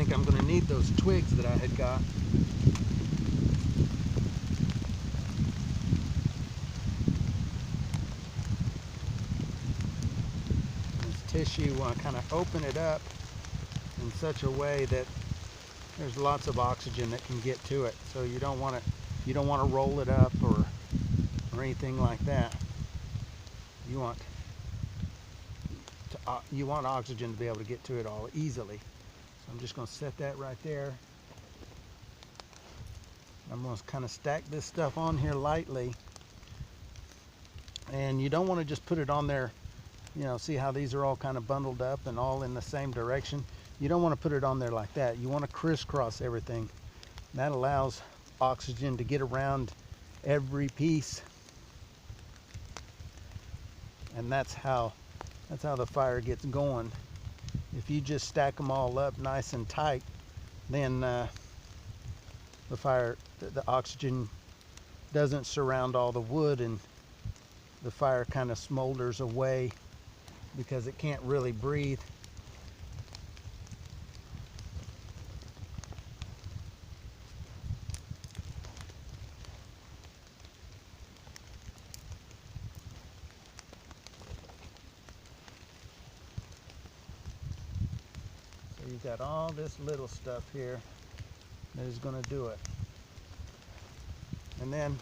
think I'm going to need those twigs that I had got. This tissue, I kind of open it up in such a way that there's lots of oxygen that can get to it. So you don't want to roll it up or anything like that. You want oxygen to be able to get to it all easily. So I'm just going to set that right there. I'm going to kind of stack this stuff on here lightly. And you don't want to just put it on there, you know, see how these are all kind of bundled up and all in the same direction. You don't want to put it on there like that. You want to crisscross everything. That allows oxygen to get around every piece. And that's how the fire gets going. If you just stack them all up nice and tight, then the oxygen doesn't surround all the wood, and the fire kind of smolders away because it can't really breathe. So you've got all this little stuff here that is going to do it. And then,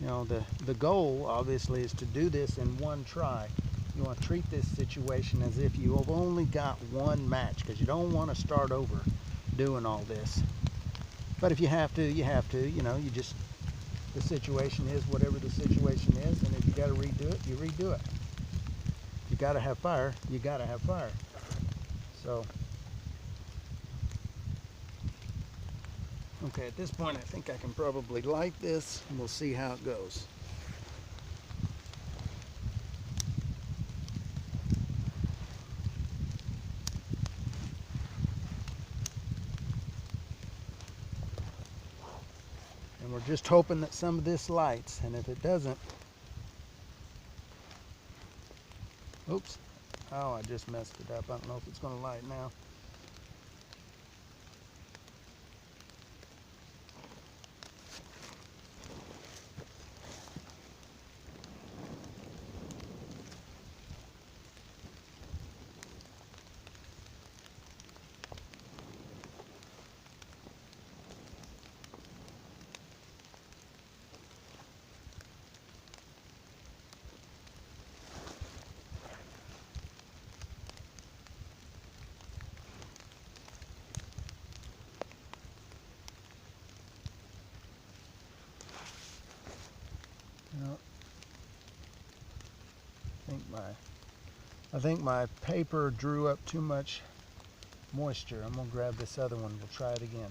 you know, the goal obviously is to do this in one try. You want to treat this situation as if you have only got one match, because you don't want to start over doing all this. But if you have to, you have to. You know, the situation is whatever the situation is, and if you got to redo it, you redo it. You got to have fire. You got to have fire. So, okay, at this point, I think I can probably light this, and we'll see how it goes. And we're just hoping that some of this lights, and if it doesn't, oops, oh, I just messed it up. I don't know if it's going to light now. No. I think my paper drew up too much moisture. I'm going to grab this other one. We'll try it again.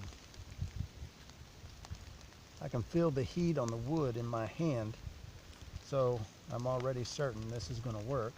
I can feel the heat on the wood in my hand, so I'm already certain this is going to work.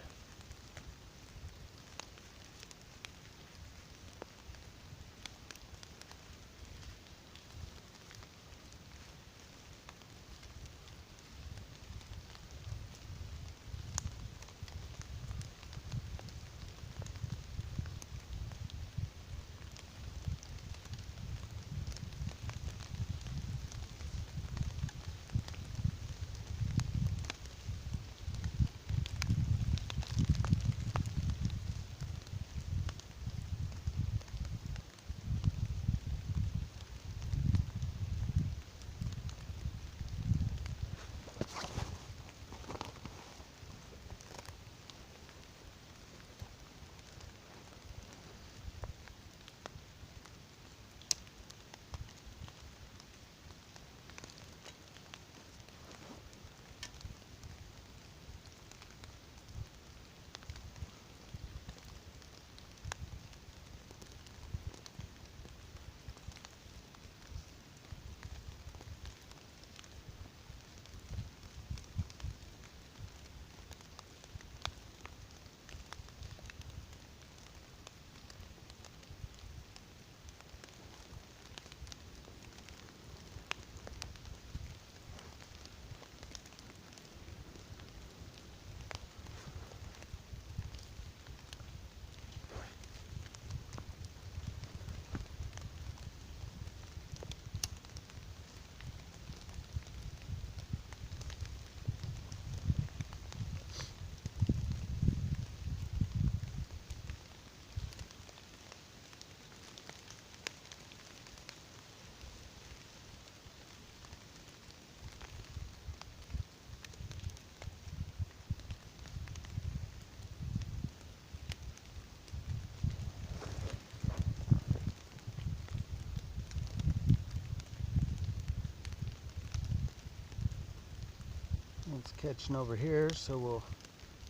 It's catching over here, so we'll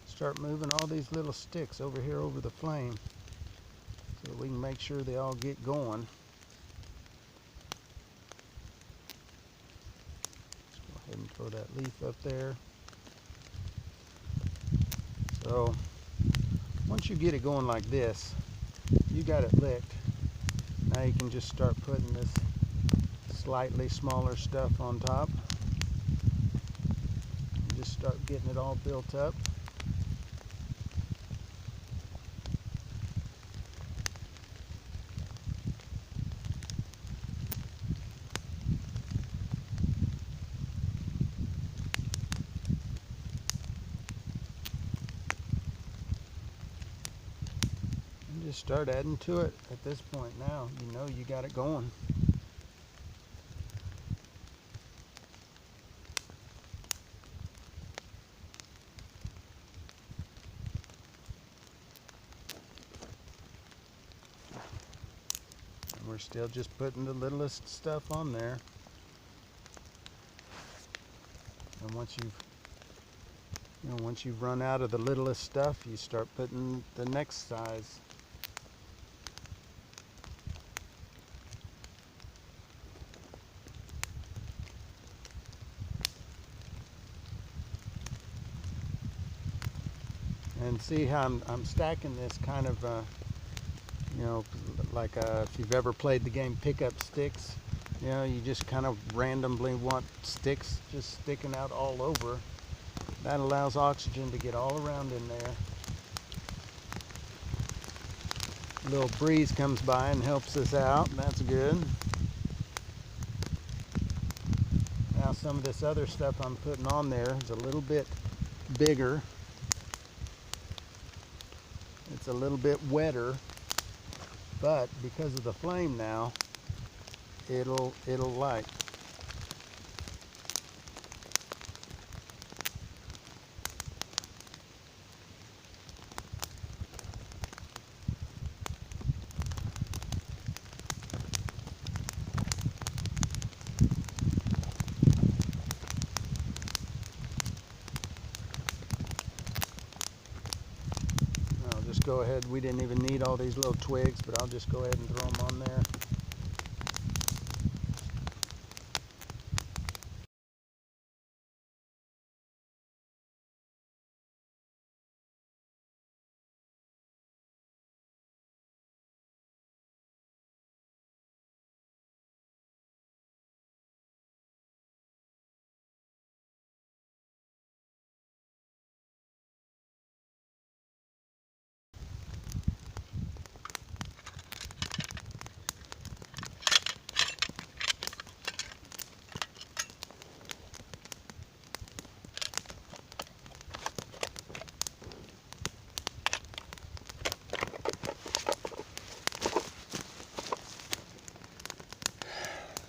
start moving all these little sticks over here over the flame so that we can make sure they all get going. Let's go ahead and throw that leaf up there. So once you get it going like this, you got it licked. Now you can just start putting this slightly smaller stuff on top. Just start getting it all built up. And just start adding to it at this point. Now you know you got it going. We're still just putting the littlest stuff on there. And once you've run out of the littlest stuff, you start putting the next size. And see how I'm stacking this kind of like if you've ever played the game Pickup Sticks, you just kind of randomly want sticks just sticking out all over. That allows oxygen to get all around in there. A little breeze comes by and helps us out, and that's good. Now some of this other stuff I'm putting on there is a little bit bigger. It's a little bit wetter. But because of the flame now, it'll light. Go ahead, we didn't even need all these little twigs, but I'll just go ahead and throw them on there.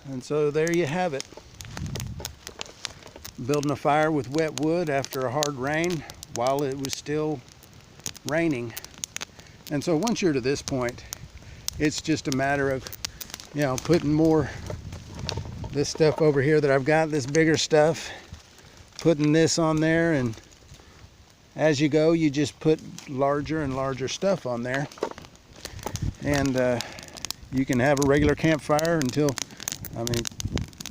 And so there you have it. Building a fire with wet wood after a hard rain while it was still raining. And so once you're to this point, it's just a matter of, putting more this stuff over here that I've got, this bigger stuff, putting this on there, and as you go, you just put larger and larger stuff on there. And you can have a regular campfire until,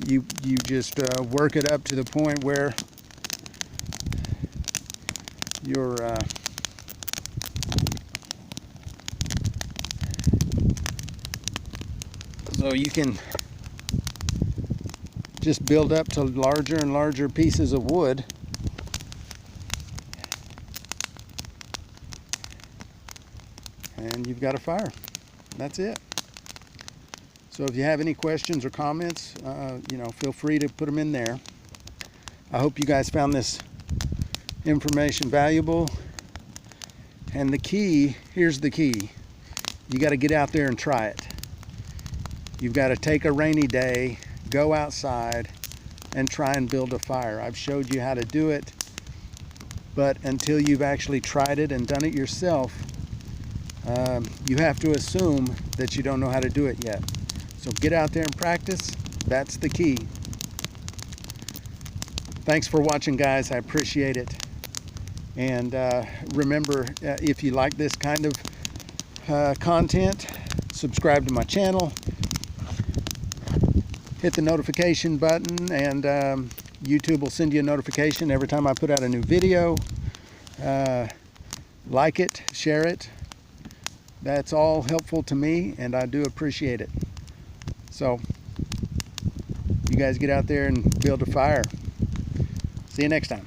you just work it up to the point where you're so you can just build up to larger and larger pieces of wood. And you've got a fire. That's it. So if you have any questions or comments, feel free to put them in there. I hope you guys found this information valuable. And the key, here's the key. You got to get out there and try it. You've got to take a rainy day, go outside, and try and build a fire. I've showed you how to do it, but until you've actually tried it and done it yourself, you have to assume that you don't know how to do it yet. So get out there and practice. That's the key. Thanks for watching, guys. I appreciate it. And remember, if you like this kind of content, subscribe to my channel, hit the notification button, and YouTube will send you a notification every time I put out a new video. Like it, share it. That's all helpful to me, and I do appreciate it. So you guys get out there and build a fire. See you next time.